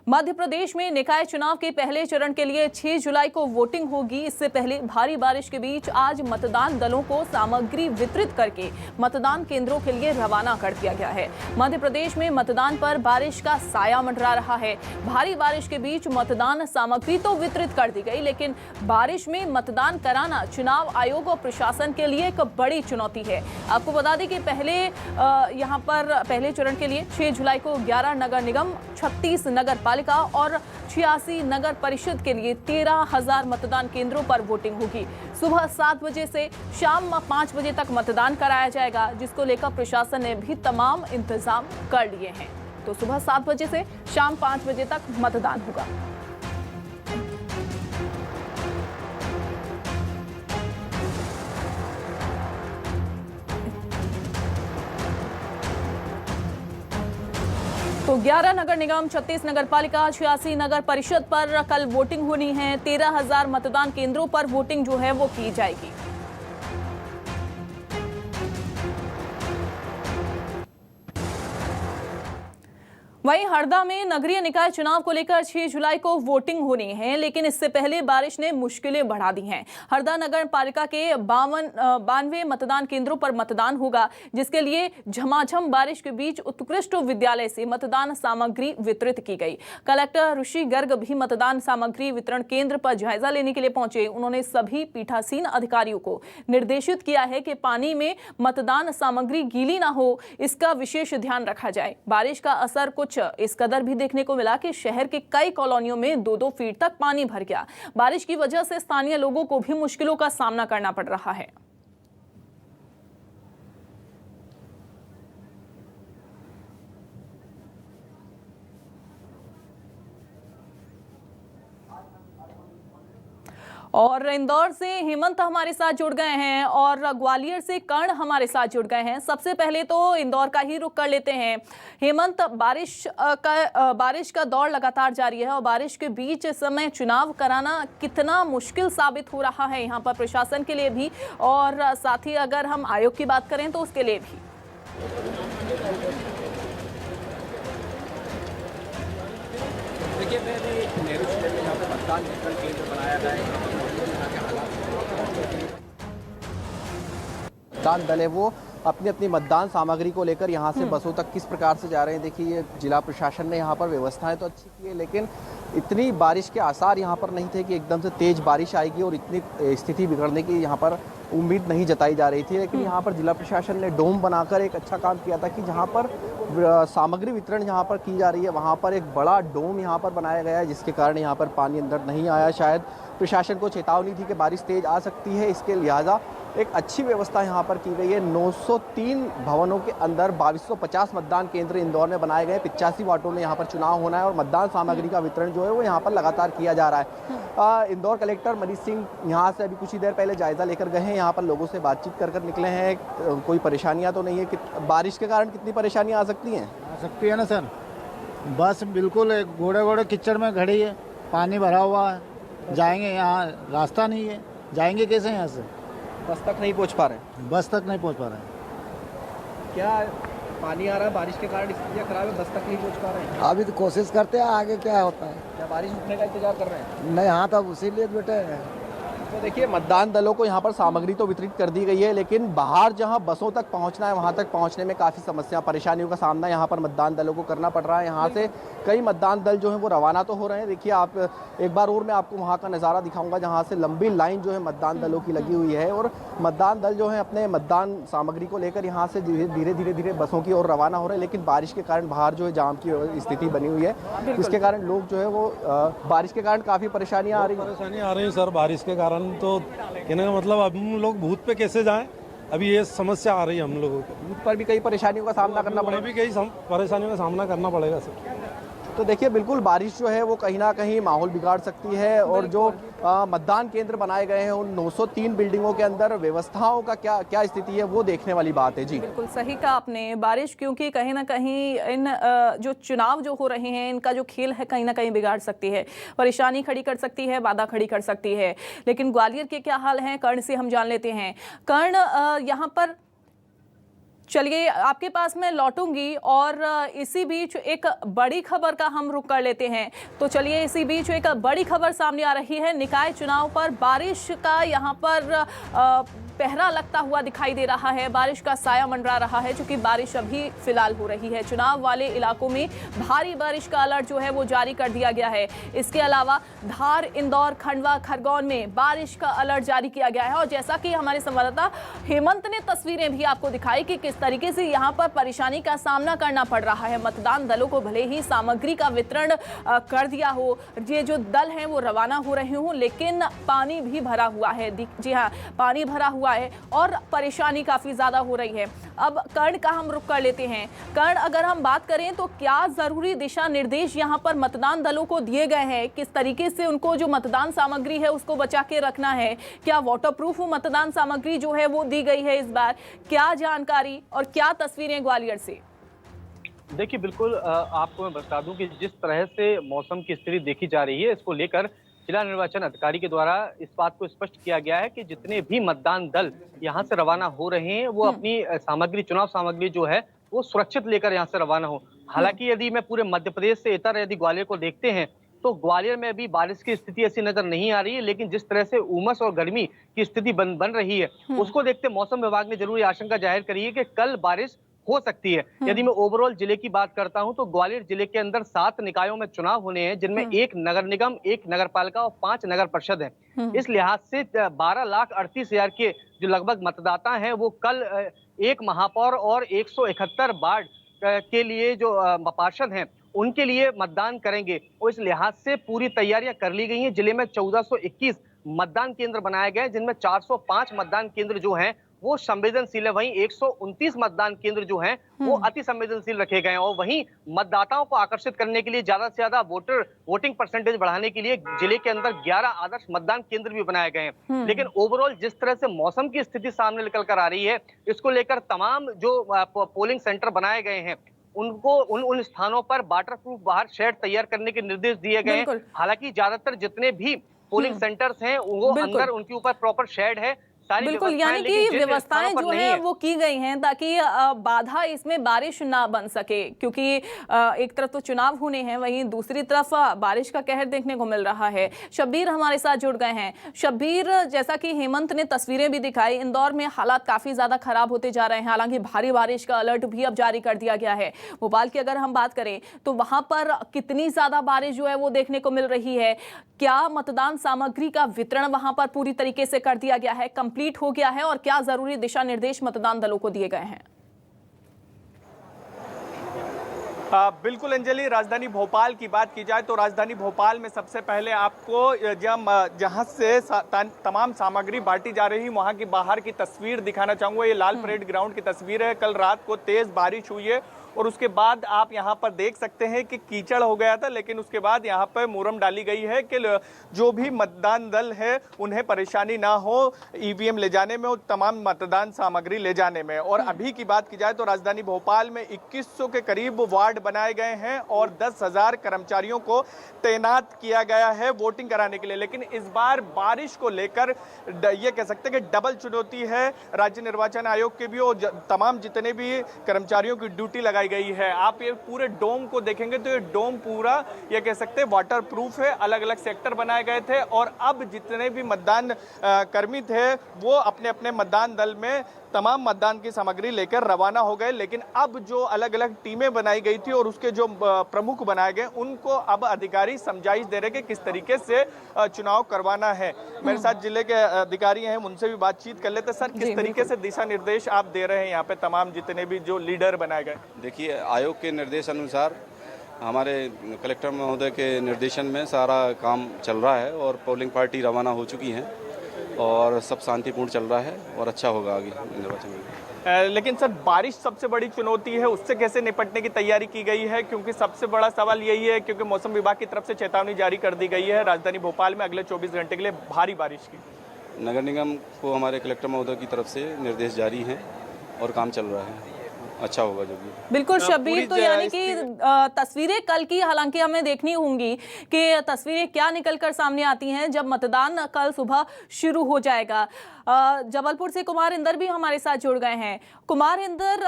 मध्य प्रदेश में निकाय चुनाव के पहले चरण के लिए 6 जुलाई को वोटिंग होगी। इससे पहले भारी बारिश के बीच आज मतदान दलों को सामग्री वितरित करके मतदान केंद्रों के लिए रवाना कर दिया गया है। मध्य प्रदेश में मतदान पर बारिश का साया मंडरा रहा है। भारी बारिश के बीच मतदान सामग्री तो वितरित कर दी गई, लेकिन बारिश में मतदान कराना चुनाव आयोग और प्रशासन के लिए एक बड़ी चुनौती है। आपको बता दें कि यहाँ पर पहले चरण के लिए 6 जुलाई को 11 नगर निगम, 36 नगर पालिका और 86 नगर परिषद के लिए 13,000 मतदान केंद्रों पर वोटिंग होगी। सुबह 7 बजे से शाम 5 बजे तक मतदान कराया जाएगा, जिसको लेकर प्रशासन ने भी तमाम इंतजाम कर लिए हैं। तो सुबह 7 बजे से शाम 5 बजे तक मतदान होगा। तो 11 नगर निगम, 36 नगर पालिका, 86 नगर परिषद पर कल वोटिंग होनी है। 13,000 मतदान केंद्रों पर वोटिंग जो है वो की जाएगी। वहीं हरदा में नगरीय निकाय चुनाव को लेकर 6 जुलाई को वोटिंग होनी है, लेकिन इससे पहले बारिश ने मुश्किलें बढ़ा दी हैं। हरदा नगर पालिका के 92 मतदान केंद्रों पर मतदान होगा, जिसके लिए झमाझम बारिश के बीच उत्कृष्ट विद्यालय से मतदान सामग्री वितरित की गई। कलेक्टर ऋषि गर्ग भी मतदान सामग्री वितरण केंद्र पर जायजा लेने के लिए पहुंचे। उन्होंने सभी पीठासीन अधिकारियों को निर्देशित किया है कि पानी में मतदान सामग्री गीली ना हो, इसका विशेष ध्यान रखा जाए। बारिश का असर कुछ इस कदर भी देखने को मिला कि शहर के कई कॉलोनियों में 2-2 फीट तक पानी भर गया। बारिश की वजह से स्थानीय लोगों को भी मुश्किलों का सामना करना पड़ रहा है। और इंदौर से हेमंत हमारे साथ जुड़ गए हैं और ग्वालियर से कर्ण हमारे साथ जुड़ गए हैं। सबसे पहले तो इंदौर का ही रुख कर लेते हैं। हेमंत, बारिश का दौर लगातार जारी है और बारिश के बीच इस समय चुनाव कराना कितना मुश्किल साबित हो रहा है यहाँ पर प्रशासन के लिए भी, और साथ ही अगर हम आयोग की बात करें तो उसके लिए भी। देखिए, मैंने नेहरू जिले में यहाँ पे मतदान केंद्र बनाया गया है। मतदान दल है वो अपनी अपनी मतदान सामग्री को लेकर यहाँ से बसों तक किस प्रकार से जा रहे हैं। देखिए, ये जिला प्रशासन ने यहाँ पर व्यवस्थाएं तो अच्छी की है, लेकिन इतनी बारिश के आसार यहाँ पर नहीं थे कि एकदम से तेज बारिश आएगी और इतनी स्थिति बिगड़ने की यहाँ पर उम्मीद नहीं जताई जा रही थी। लेकिन यहाँ पर जिला प्रशासन ने डोम बनाकर एक अच्छा काम किया था कि जहाँ पर सामग्री वितरण यहाँ पर की जा रही है, वहाँ पर एक बड़ा डोम यहाँ पर बनाया गया है, जिसके कारण यहाँ पर पानी अंदर नहीं आया। शायद प्रशासन को चेतावनी थी कि बारिश तेज आ सकती है, इसके लिहाजा एक अच्छी व्यवस्था यहाँ पर की गई है। 903 भवनों के अंदर 2250 मतदान केंद्र इंदौर में बनाए गए। 85 वार्डों में यहाँ पर चुनाव होना है और मतदान सामग्री का वितरण जो है वो यहाँ पर लगातार किया जा रहा है। इंदौर कलेक्टर मनीष सिंह यहाँ से अभी कुछ ही देर पहले जायजा लेकर गए हैं। यहाँ पर लोगों से बातचीत कर निकले हैं। कोई परेशानियाँ तो नहीं है? कि बारिश के कारण कितनी परेशानियाँ आ सकती हैं? आ सकती है ना सर, बस बिल्कुल घोड़े कीचड़ में खड़ी है, पानी भरा हुआ है, जाएंगे यहाँ रास्ता नहीं है, जाएंगे कैसे यहाँ से? बस तक नहीं पहुँच पा रहे। बस तक नहीं पहुँच पा रहे हैं। क्या पानी आ रहा है, बारिश के कारण स्थितियाँ खराब है, बस तक नहीं पहुँच पा रहे हैं? अभी तो कोशिश करते हैं, आगे क्या होता है। क्या बारिश रुकने का इंतजार कर रहे हैं? नहीं, हाँ तब उसीलिए बैठे हैं। तो देखिए, मतदान दलों को यहाँ पर सामग्री तो वितरित कर दी गई है, लेकिन बाहर जहाँ बसों तक पहुँचना है वहाँ तक पहुँचने में काफ़ी समस्या परेशानियों का सामना यहाँ पर मतदान दलों को करना पड़ रहा है। यहाँ से कई मतदान दल जो है वो रवाना तो हो रहे हैं। देखिए, आप एक बार और मैं आपको वहाँ का नज़ारा दिखाऊंगा, जहाँ से लंबी लाइन जो है मतदान दलों की लगी हुई है और मतदान दल जो है अपने मतदान सामग्री को लेकर यहाँ से धीरे धीरे बसों की ओर रवाना हो रहे हैं। लेकिन बारिश के कारण बाहर जो है जाम की स्थिति बनी हुई है, जिसके कारण लोग जो है वो बारिश के कारण काफ़ी परेशानियाँ आ रही हैं। सर, बारिश के कारण तो कहने का मतलब अब हम लोग बूथ पे कैसे जाएं, अभी ये समस्या आ रही है हम लोगों को। बूथ पर भी कई परेशानियों का सामना करना पड़ेगा। अभी कई परेशानियों का सामना करना पड़ेगा सर। तो देखिए, बिल्कुल बारिश जो है वो कहीं ना कहीं माहौल बिगाड़ सकती है और जो मतदान केंद्र बनाए गए हैं उन 903 बिल्डिंगों के अंदर व्यवस्थाओं का क्या स्थिति है वो देखने वाली बात है। जी बिल्कुल सही कहा आपने। बारिश क्योंकि कहीं ना कहीं इन जो चुनाव जो हो रहे हैं इनका जो खेल है कहीं ना कहीं बिगाड़ सकती है, परेशानी खड़ी कर सकती है, बाधा खड़ी कर सकती है। लेकिन ग्वालियर के क्या हाल है, कर्ण से हम जान लेते हैं। कर्ण, यहाँ पर चलिए आपके पास मैं लौटूंगी और इसी बीच एक बड़ी खबर का हम रुख कर लेते हैं। तो चलिए इसी बीच एक बड़ी खबर सामने आ रही है। निकाय चुनाव पर बारिश का यहाँ पर पहरा लगता हुआ दिखाई दे रहा है। बारिश का साया मंडरा रहा है, क्योंकि बारिश अभी फिलहाल हो रही है। चुनाव वाले इलाकों में भारी बारिश का अलर्ट जो है वो जारी कर दिया गया है। इसके अलावा धार, इंदौर, खंडवा, खरगोन में बारिश का अलर्ट जारी किया गया है। और जैसा कि हमारे संवाददाता हेमंत ने तस्वीरें भी आपको दिखाई कि किस तरीके से यहाँ पर परेशानी का सामना करना पड़ रहा है। मतदान दलों को भले ही सामग्री का वितरण कर दिया हो, ये जो दल हैं वो रवाना हो रहे हों, लेकिन पानी भी भरा हुआ है। जी हाँ, पानी भरा हुआ है और परेशानी काफी ज्यादा हो रही है। अब कर्ण का हम रुख कर लेते हैं। कर्ण, अगर हम बात करें तो क्या जरूरी दिशा निर्देश यहाँ पर मतदान दलों को दिए गए हैं? किस तरीके से उनको जो मतदान सामग्री है उसको बचा के रखना है? क्या वाटरप्रूफ मतदान सामग्री जो है वो दी गई है इस बार? क्या जानकारी और क्या तस्वीरें ग्वालियर से? देखिए, बिल्कुल आपको मैं बता दूं कि जिस तरह से मौसम की स्थिति देखी जा रही है, इसको लेकर जिला निर्वाचन अधिकारी के द्वारा इस बात को स्पष्ट किया गया है कि जितने भी मतदान दल यहां से रवाना हो रहे हैं वो अपनी सामग्री, चुनाव सामग्री जो है वो सुरक्षित लेकर यहां से रवाना हो। हालांकि यदि मैं पूरे मध्य प्रदेश से इतर यदि ग्वालियर को देखते हैं तो ग्वालियर में अभी बारिश की स्थिति ऐसी नजर नहीं आ रही है, लेकिन जिस तरह से उमस और गर्मी की स्थिति बन रही है उसको देखते मौसम विभाग ने जरूर आशंका जाहिर करी है कि कल बारिश हो सकती है। यदि मैं ओवरऑल जिले की बात करता हूं तो ग्वालियर जिले के अंदर 7 निकायों में चुनाव होने हैं, जिनमें 1 नगर निगम, 1 नगर पालिका और 5 नगर परिषद हैं। इस लिहाज से 12,38,000 के जो लगभग मतदाता हैं वो कल एक महापौर और 171 वार्ड के लिए जो पार्षद हैं उनके लिए मतदान करेंगे। और इस लिहाज से पूरी तैयारियां कर ली गई हैं। जिले में 1421 मतदान केंद्र बनाए गए, जिनमें 405 मतदान केंद्र जो हैं वो संवेदनशील है। वहीं 129 मतदान केंद्र जो हैं वो अति संवेदनशील रखे गए हैं। और वहीं मतदाताओं को आकर्षित करने के लिए ज्यादा से ज्यादा वोटिंग परसेंटेज बढ़ाने के लिए जिले के अंदर 11 आदर्श मतदान केंद्र भी बनाए गए हैं। लेकिन ओवरऑल जिस तरह से मौसम की स्थिति सामने निकल कर आ रही है, इसको लेकर तमाम जो पोलिंग सेंटर बनाए गए हैं उनको उन स्थानों पर वाटरप्रूफ बाहर शेड तैयार करने के निर्देश दिए गए हैं। हालांकि ज्यादातर जितने भी पोलिंग सेंटर्स हैं वो अंदर उनके ऊपर प्रॉपर शेड है। बिल्कुल, यानी कि व्यवस्थाएं जो है वो की गई हैं ताकि बाधा इसमें बारिश ना बन सके, क्योंकि एक तरफ तो चुनाव होने हैं, वहीं दूसरी तरफ बारिश का कहर देखने को मिल रहा है। शब्बीर हमारे साथ जुड़ गए हैं। शब्बीर, जैसा कि हेमंत ने तस्वीरें भी दिखाई, इंदौर में हालात काफी ज्यादा खराब होते जा रहे हैं। हालांकि भारी बारिश का अलर्ट भी अब जारी कर दिया गया है। भोपाल की अगर हम बात करें तो वहां पर कितनी ज्यादा बारिश जो है वो देखने को मिल रही है? क्या मतदान सामग्री का वितरण वहां पर पूरी तरीके से कर दिया गया है, कंप्लीट हो गया है, और क्या जरूरी दिशा निर्देश मतदान दलों को दिए गए हैं? बिल्कुल अंजलि, राजधानी भोपाल की बात की जाए तो राजधानी भोपाल में सबसे पहले आपको जहां से तमाम सामग्री बांटी जा रही है वहां की बाहर की तस्वीर दिखाना चाहूंगा। ये लाल परेड ग्राउंड की तस्वीर है। कल रात को तेज बारिश हुई है और उसके बाद आप यहां पर देख सकते हैं कि कीचड़ हो गया था, लेकिन उसके बाद यहां पर मुरम डाली गई है कि जो भी मतदान दल है उन्हें परेशानी ना हो ईवीएम ले जाने में और तमाम मतदान सामग्री ले जाने में। और अभी की बात की जाए तो राजधानी भोपाल में 2100 के करीब वार्ड बनाए गए हैं और 10,000 कर्मचारियों को तैनात किया गया है वोटिंग कराने के लिए। लेकिन इस बार बारिश को लेकर ये कह सकते हैं कि डबल चुनौती है राज्य निर्वाचन आयोग के भी, और तमाम जितने भी कर्मचारियों की ड्यूटी लगाई गई है। आप ये पूरे डोम को देखेंगे तो ये डोम पूरा ये कह सकते हैं वाटर प्रूफ है। अलग अलग सेक्टर बनाए गए थे और अब जितने भी मतदान कर्मी थे वो अपने अपने मतदान दल में तमाम मतदान की सामग्री लेकर रवाना हो गए। लेकिन अब जो अलग अलग टीमें बनाई गई थी और उसके जो प्रमुख बनाए गए उनको अब अधिकारी समझाइश दे रहे कि किस तरीके से चुनाव करवाना है। मेरे साथ जिले के अधिकारी हैं, उनसे भी बातचीत कर लेते। सर, किस तरीके से दिशा निर्देश आप दे रहे हैं यहाँ पे तमाम जितने भी जो लीडर बनाए गए? देखिए, आयोग के निर्देश अनुसार हमारे कलेक्टर महोदय के निर्देशन में सारा काम चल रहा है और पोलिंग पार्टी रवाना हो चुकी हैं और सब शांतिपूर्ण चल रहा है और अच्छा होगा आगे निर्वाचन में। लेकिन सर, बारिश सबसे बड़ी चुनौती है, उससे कैसे निपटने की तैयारी की गई है? क्योंकि सबसे बड़ा सवाल यही है, क्योंकि मौसम विभाग की तरफ से चेतावनी जारी कर दी गई है राजधानी भोपाल में अगले 24 घंटे के लिए भारी बारिश की। नगर निगम को हमारे कलेक्टर महोदय की तरफ से निर्देश जारी हैं और काम चल रहा है। अच्छा होगा जो भी। बिल्कुल शब्बीर, पूरी तो यानी कि तस्वीरें कल की हालांकि हमें देखनी होंगी कि तस्वीरें क्या निकलकर सामने आती हैं जब मतदान कल सुबह शुरू हो जाएगा। जबलपुर से कुमार इंदर भी हमारे साथ जुड़ गए हैं। कुमार इंदर,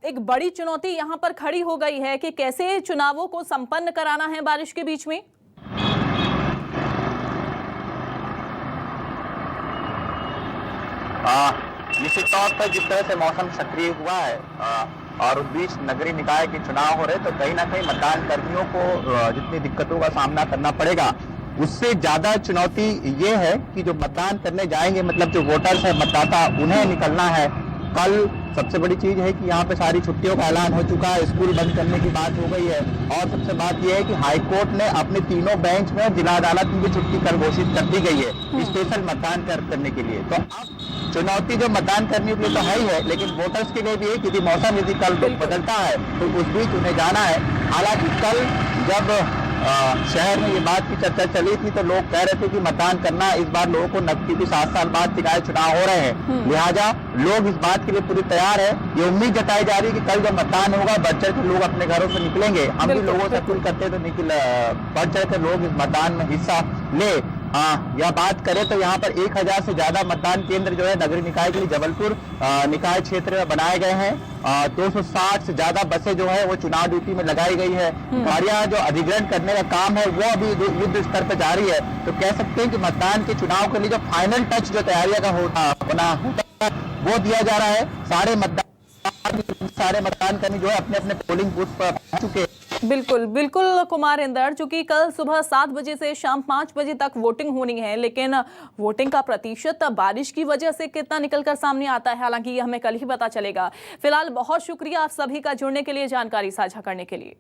एक बड़ी चुनौती यहाँ पर खड़ी हो गई है कि कैसे चुनावों को संपन्न कराना है बारिश के बीच में। निश्चित तौर पर जिस तरह से मौसम सक्रिय हुआ है और उस बीच नगरीय निकाय के चुनाव हो रहे, तो कहीं ना कहीं मतदान कर्मियों को जितनी दिक्कतों का सामना करना पड़ेगा, उससे ज्यादा चुनौती ये है कि जो मतदान करने जाएंगे, मतलब जो वोटर्स है, मतदाता, उन्हें निकलना है। कल सबसे बड़ी चीज है कि यहाँ पे सारी छुट्टियों का ऐलान हो चुका है, स्कूल बंद करने की बात हो गई है, और सबसे बात यह है कि हाईकोर्ट ने अपने तीनों बेंच में जिला अदालत में भी छुट्टी कल घोषित कर दी गई है स्पेशल मतदान करने के लिए। तो अब चुनौती जो मतदान करने के लिए तो है ही है, लेकिन वोटर्स के लिए भी है, क्योंकि मौसम यदि कल बदलता है तो उस बीच उन्हें जाना है। हालांकि कल जब शहर में ये बात की चर्चा चली थी तो लोग कह रहे थे कि मतदान करना इस बार लोगों को नकदी की 7 साल बाद निकाय चुनाव हो रहे हैं, लिहाजा लोग इस बात के लिए पूरी तैयार है। ये उम्मीद जताई जा रही है कि कल जब मतदान होगा बढ़ चढ़ के लोग अपने घरों से निकलेंगे। हम भी लोगों से अपील करते तो बढ़ चढ़ के लोग इस मतदान में हिस्सा ले। यह बात करें तो यहाँ पर 1000 से ज्यादा मतदान केंद्र जो है नगरीय निकाय के लिए जबलपुर निकाय क्षेत्र में बनाए गए हैं। 260 से ज्यादा बसें जो है वो चुनाव ड्यूटी में लगाई गई है। गाड़ियां जो अधिग्रहण करने का काम है वो अभी युद्ध स्तर पर जारी है। तो कह सकते हैं कि मतदान के चुनाव के लिए जो फाइनल टच जो तैयारियां का होना वो दिया जा रहा है। सारे मतदान कर्मी जो है अपने अपने पोलिंग बूथ पर पहुंच चुके हैं। बिल्कुल बिल्कुल कुमार इंदर, चूंकि कल सुबह 7 बजे से शाम 5 बजे तक वोटिंग होनी है, लेकिन वोटिंग का प्रतिशत बारिश की वजह से कितना निकलकर सामने आता है, हालांकि ये हमें कल ही पता चलेगा। फिलहाल बहुत शुक्रिया आप सभी का जुड़ने के लिए, जानकारी साझा करने के लिए।